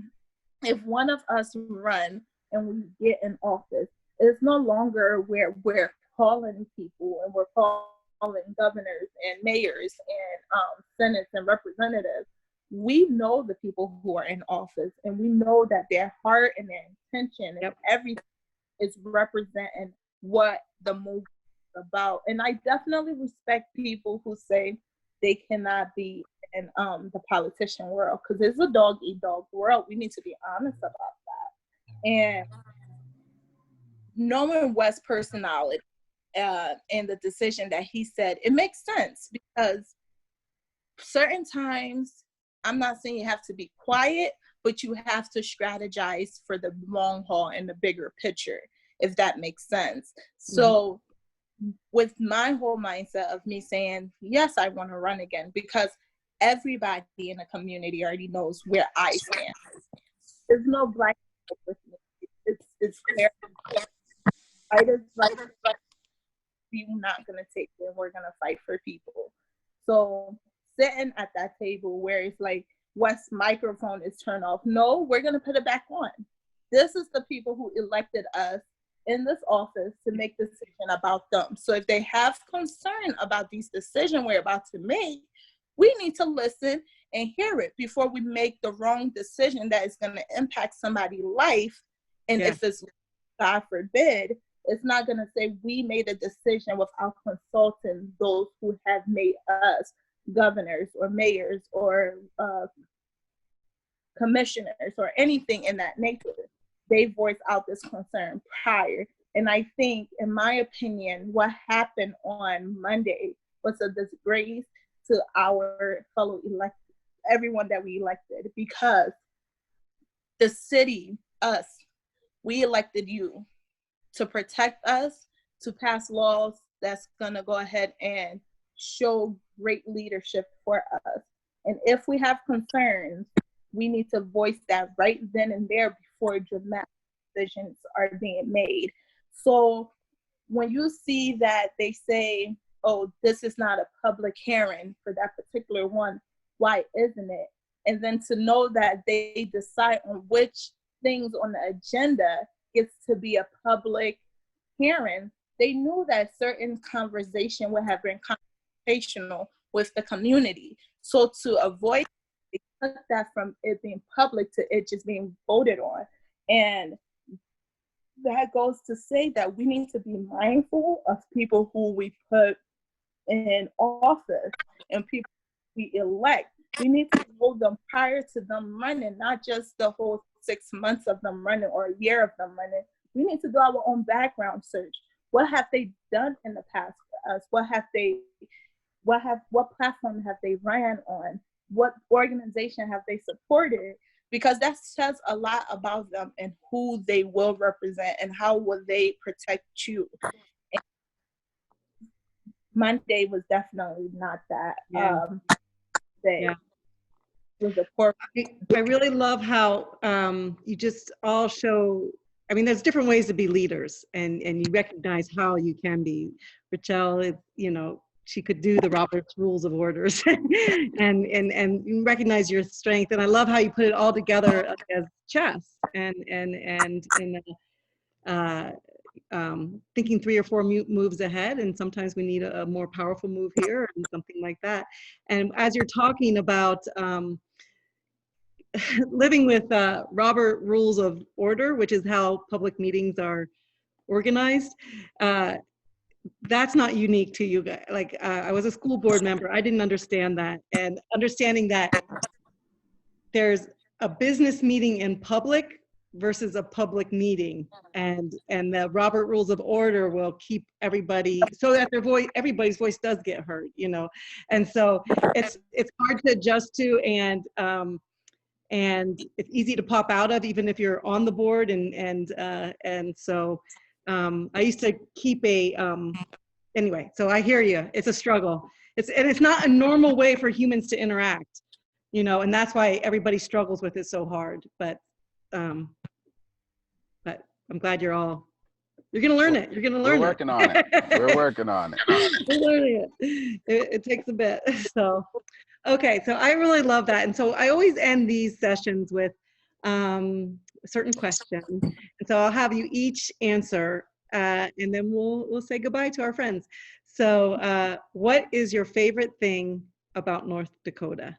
if one of us run and we get in office, it's no longer where we're calling people and we're calling governors and mayors and senates and representatives. We know the people who are in office, and we know that their heart and their intention and everything is representing what the movement is about. And I definitely respect people who say they cannot be in the politician world, because it's a dog-eat-dog world. We need to be honest about that. And knowing Wes' personality and the decision that he said, it makes sense, because certain times, I'm not saying you have to be quiet, but you have to strategize for the long haul and the bigger picture, if that makes sense. So with my whole mindset of me saying, yes, I want to run again, because everybody in the community already knows where I stand. There's no black with me. It's clear. We're not going to take it. We're going to fight for people. So sitting at that table where it's like, Wes' microphone is turned off. No, we're going to put it back on. This is the people who elected us in this office to make decision about them. So if they have concern about these decisions we're about to make, we need to listen and hear it before we make the wrong decision that is going to impact somebody's life. And if it's, God forbid, it's not going to say we made a decision without consulting those who have made us governors or mayors or commissioners or anything in that nature. They voiced out this concern prior. And I think, in my opinion, what happened on Monday was a disgrace to our fellow elected, everyone that we elected, because the city, us, we elected you to protect us, to pass laws that's gonna go ahead and show great leadership for us. And if we have concerns, we need to voice that right then and there before dramatic decisions are being made. So when you see that they say, oh, this is not a public hearing for that particular one, why isn't it? And then to know that they decide on which things on the agenda gets to be a public hearing, they knew that certain conversation would have been conversational with the community. So to avoid, they took that from it being public to it just being voted on. And that goes to say that we need to be mindful of people who we put in office and people we elect. We need to hold them prior to them running, not just the whole 6 months of them running or a year of them running. We need to do our own background search. What have they done in the past? us? What platform have they ran on? What organization have they supported? Because that says a lot about them and who they will represent and how will they protect you. And Monday was definitely not that. Day. Yeah. Was a poor. I really love how you just all show, I mean, there's different ways to be leaders, and you recognize how you can be. Ritchell, you know, she could do the Robert's Rules of Orders and you recognize your strength. And I love how you put it all together as chess and thinking 3 or 4 moves ahead. And sometimes we need a more powerful move here and something like that. And as you're talking about living with Robert Rules of Order, which is how public meetings are organized, that's not unique to you guys. Like I was a school board member. I didn't understand that. And understanding that there's a business meeting in public versus a public meeting, and the Robert Rules of Order will keep everybody so that everybody's voice does get heard, you know. And so it's hard to adjust to, and it's easy to pop out of, even if you're on the board. And so I used to keep anyway, so I hear you. It's a struggle. It's not a normal way for humans to interact, you know, and that's why everybody struggles with it so hard. But I'm glad you're gonna learn it. You're gonna learn it. We're working on it. We're working on it. We're learning it. It takes a bit. So, okay, so I really love that. And so I always end these sessions with a certain question. And so I'll have you each answer, and then we'll say goodbye to our friends. So what is your favorite thing about North Dakota?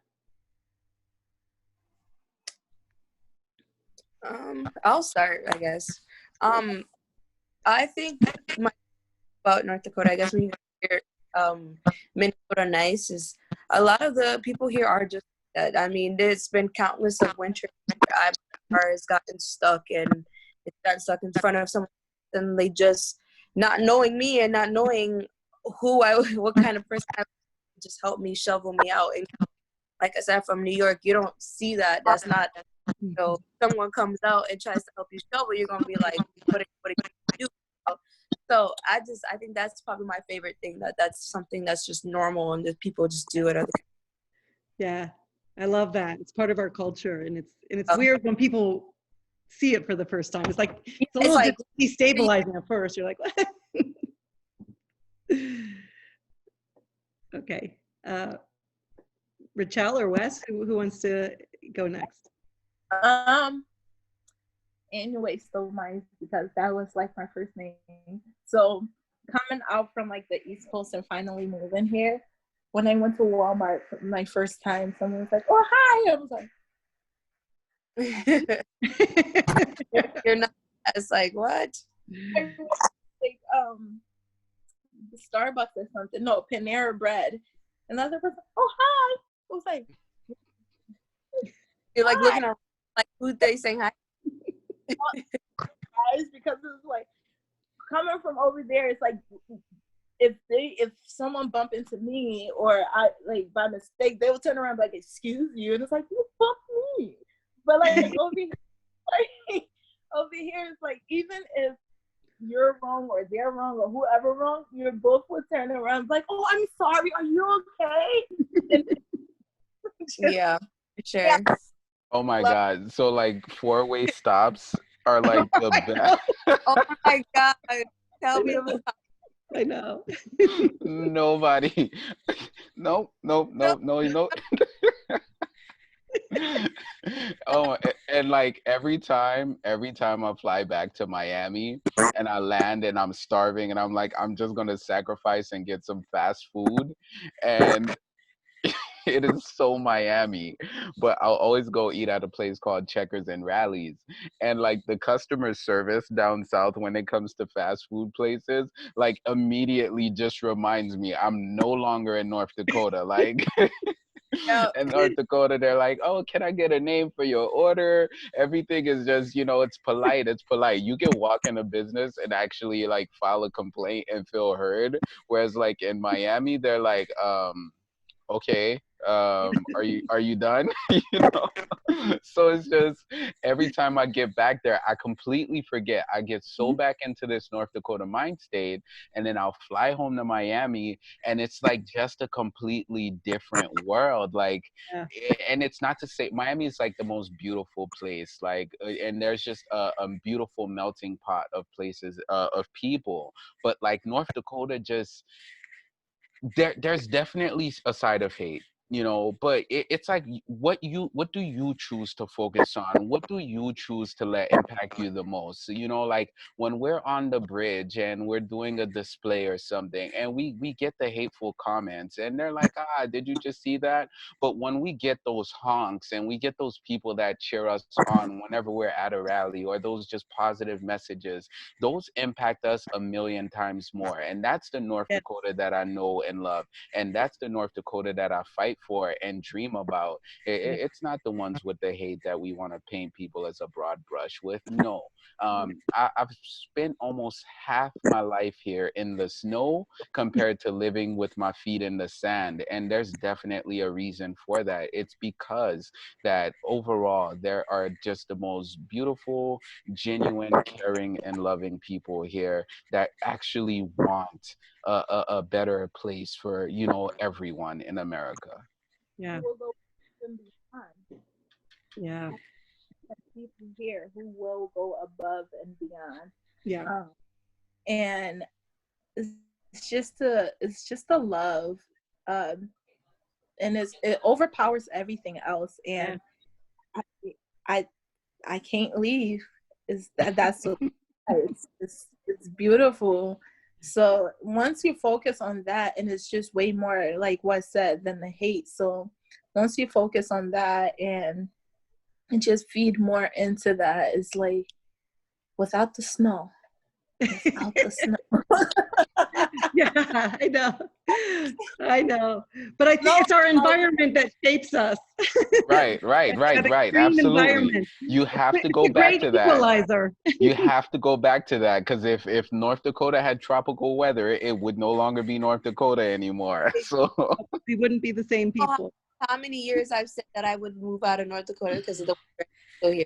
I'll start, I guess. I think about North Dakota, I guess when you hear Minnesota nice, is a lot of the people here are just that. I mean, there's been countless of winters where my car has gotten stuck, and it got stuck in front of someone, and they just, not knowing me and not knowing what kind of person I am, just help me shovel me out. And like I said, from New York, you don't see that. That's not, so someone comes out and tries to help you shovel, you're gonna be like, what are you do? So I think that's probably my favorite thing, that's something that's just normal and that people just do it. Yeah, I love that. It's part of our culture, and it's weird when people see it for the first time. It's like it's a little like, destabilizing at first. You're like, what? Okay, Ritchell or Wes, who wants to go next? Anyiwei Maciek, because that was like my first name. So coming out from like the East Coast and finally moving here, when I went to Walmart for my first time, someone was like, "Oh, hi!" I was like, "You're not." It's like, what? Like Starbucks or something. No, Panera Bread. And the other person, "Oh, hi!" I was like, you're like hi. Looking around, like, who they saying hi? Guys, because it's like coming from over there, it's like if someone bump into me or I like by mistake, they will turn around like, "Excuse you," and it's like, you bumped me. But like over here, it's like even if you're wrong or they're wrong or whoever wrong, you both would turn around like, "Oh, I'm sorry. Are you okay?" Yeah, sure. Yeah. Oh my God. So like 4-way stops are like the best. Oh my God. Tell me about it. I know. Nobody. No. Oh, and like every time I fly back to Miami and I land and I'm starving and I'm like, I'm just gonna sacrifice and get some fast food. And It is so Miami. But I'll always go eat at a place called Checkers and Rallies. And like the customer service down south when it comes to fast food places, like immediately just reminds me I'm no longer in North Dakota. Like Yeah. in North Dakota, they're like, oh, can I get a name for your order? Everything is just, it's polite. It's polite. You can walk in a business and actually like file a complaint and feel heard. Whereas like in Miami, they're like, okay, are you done? you know so it's just every time I get back there I completely forget. I get so back into this North Dakota mind state, and then I'll fly home to Miami and it's like just a completely different world. Like Yeah. and it's not to say Miami is like the most beautiful place, like and there's just a beautiful melting pot of places, of people, but like North Dakota just there's definitely a side of hate, but it's like what do you choose to focus on? What do you choose to let impact you the most? Like when we're on the bridge and we're doing a display or something and we get the hateful comments and they're like, did you just see that? But when we get those honks and we get those people that cheer us on whenever we're at a rally, or those just positive messages, those impact us a million times more. And that's the North Yeah. Dakota that I know and love. And that's the North Dakota that I fight for and dream about. It's not the ones with the hate that we want to paint people as a broad brush with. No. I've spent almost half my life here in the snow compared to living with my feet in the sand. And there's definitely a reason for that. It's because that overall, there are just the most beautiful, genuine, caring, and loving people here that actually want a better place for everyone in America. Yeah. Who will go even beyond. Yeah. People here who will go above and beyond. Yeah. And it's just a love, and it overpowers everything else. And I can't leave. That's it's beautiful. So once you focus on that, and it's just way more like what said than the hate. So once you focus on that and just feed more into that, it's like without the snow. Without the snow. Yeah, I know. But I think it's our environment that shapes us. Right. Absolutely. You have to go back to that. Equalizer. You have to go back to that, because if North Dakota had tropical weather, it would no longer be North Dakota anymore. So we wouldn't be the same people. How many years I've said that I would move out of North Dakota because of the weather. So here.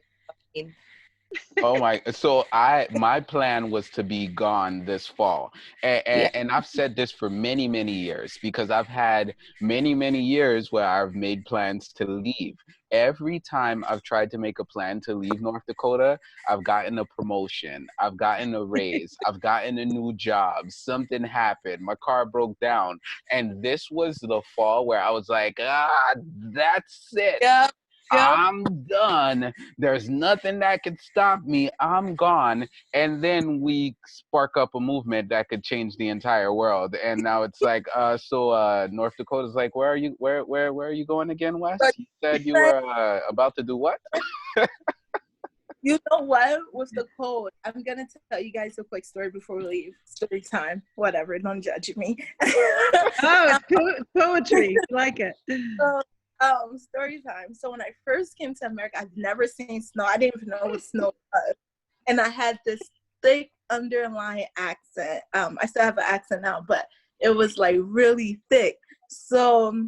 oh my plan was to be gone this fall, and I've said this for many years, because I've had many years where I've made plans to leave. Every time I've tried to make a plan to leave North Dakota, I've gotten a promotion, I've gotten a raise, I've gotten a new job, something happened, my car broke down, and this was the fall where I was like, that's it. Yep. I'm done. There's nothing that could stop me. I'm gone. And then we spark up a movement that could change the entire world. And now it's like, North Dakota's like, where are you? Where are you going again, Wes? You said you were about to do what? You know what? With the cold, I'm gonna tell you guys a quick story before we leave. Story time. Whatever. Don't judge me. Oh, it's poetry. I like it. Story time. So when I first came to America, I'd never seen snow. I didn't even know what snow was. And I had this thick underlying accent. I still have an accent now, but it was like really thick. So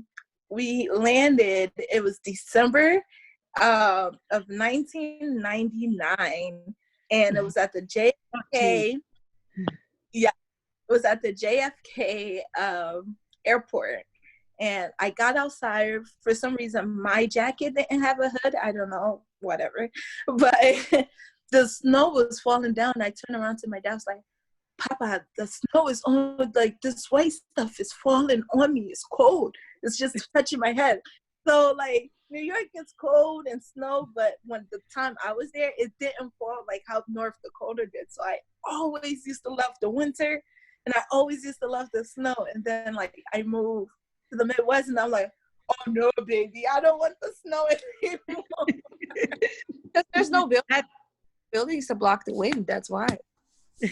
we landed, it was December of 1999, and it was at the JFK. Yeah, it was at the JFK airport. And I got outside. For some reason, my jacket didn't have a hood. I don't know, whatever. But the snow was falling down. And I turned around to my dad. I was like, Papa, the snow is on, like this white stuff is falling on me. It's cold. It's just touching my head. So like New York gets cold and snow, but when the time I was there, it didn't fall like how North Dakota did. So I always used to love the winter, and I always used to love the snow. And then like I moved to the Midwest, and I'm like, oh no, baby, I don't want the snow anymore. Because there's no buildings to block the wind. That's why.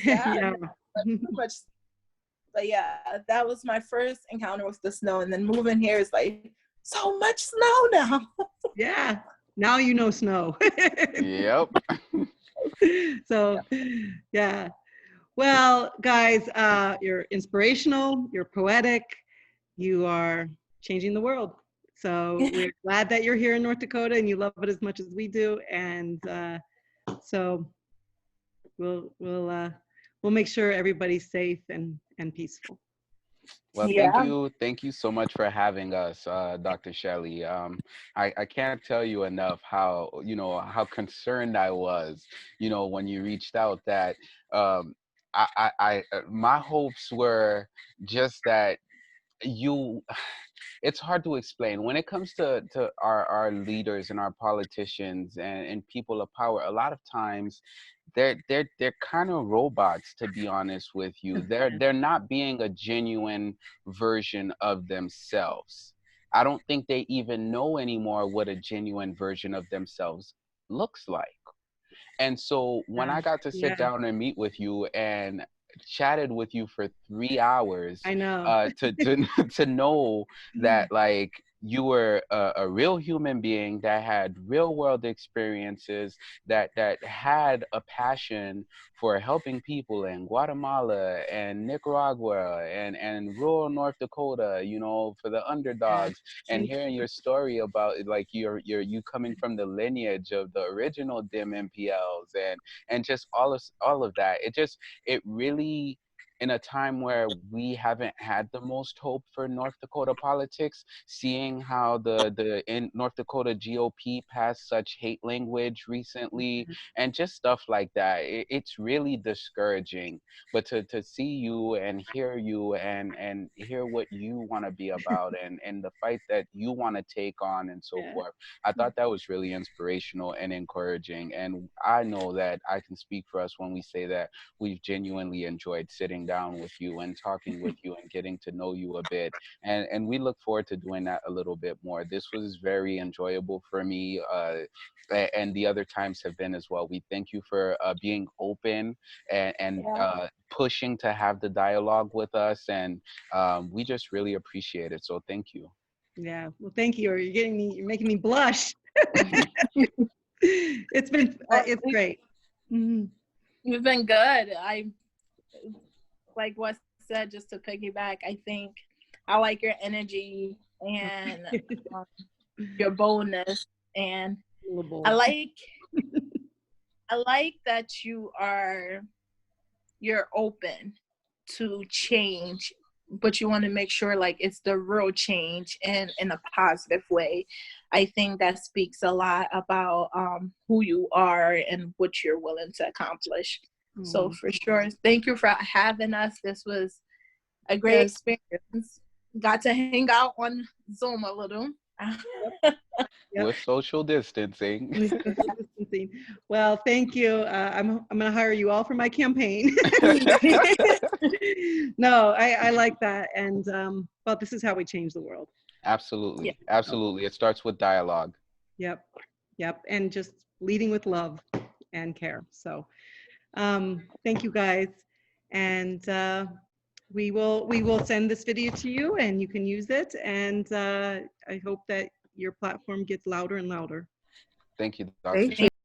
Yeah. Much, but yeah, that was my first encounter with the snow, and then moving here is like so much snow now. Yeah. Now you know snow. Yep. So, yeah. Well, guys, you're inspirational, you're poetic, you are changing the world. So we're glad that you're here in North Dakota and you love it as much as we do. And so we'll make sure everybody's safe and peaceful. Well, Yeah. thank you so much for having us, Dr. Shelley. I can't tell you enough how, how concerned I was, when you reached out that my hopes were just that it's hard to explain when it comes to our leaders and our politicians and people of power. A lot of times they're kind of robots, to be honest with you. They're not being a genuine version of themselves. I don't think they even know anymore what a genuine version of themselves looks like. And so when I got to sit down and meet with you and chatted with you for 3 hours, I know. to know that like you were a real human being that had real world experiences, that had a passion for helping people in Guatemala and Nicaragua and rural North Dakota, for the underdogs, and hearing your story about like you coming from the lineage of the original DIM MPLs and just all of that. It really, in a time where we haven't had the most hope for North Dakota politics, seeing how the in North Dakota GOP passed such hate language recently and just stuff like that, it's really discouraging. But to see you and hear you and hear what you want to be about and the fight that you want to take on and so forth, I thought that was really inspirational and encouraging. And I know that I can speak for us when we say that we've genuinely enjoyed sitting down with you and talking with you and getting to know you a bit. And we look forward to doing that a little bit more. This was very enjoyable for me, and the other times have been as well. We thank you for being open and pushing to have the dialogue with us. And we just really appreciate it. So thank you. Yeah, well, thank you. You're making me blush. It's great. Mm-hmm. You've been good. I like what said, just to piggyback, I think I like your energy and your boldness, and I like that you're open to change, but you want to make sure like it's the real change and in a positive way. I think that speaks a lot about who you are and what you're willing to accomplish. So for sure, thank you for having us. This was a great experience. Got to hang out on Zoom a little. With social distancing. Well, thank you. I'm gonna hire you all for my campaign. No, I like that. And well, this is how we change the world. Absolutely. Absolutely. It starts with dialogue. Yep. And just leading with love and care. So thank you guys. And we will send this video to you and you can use it. And I hope that your platform gets louder and louder. Thank you, Dr.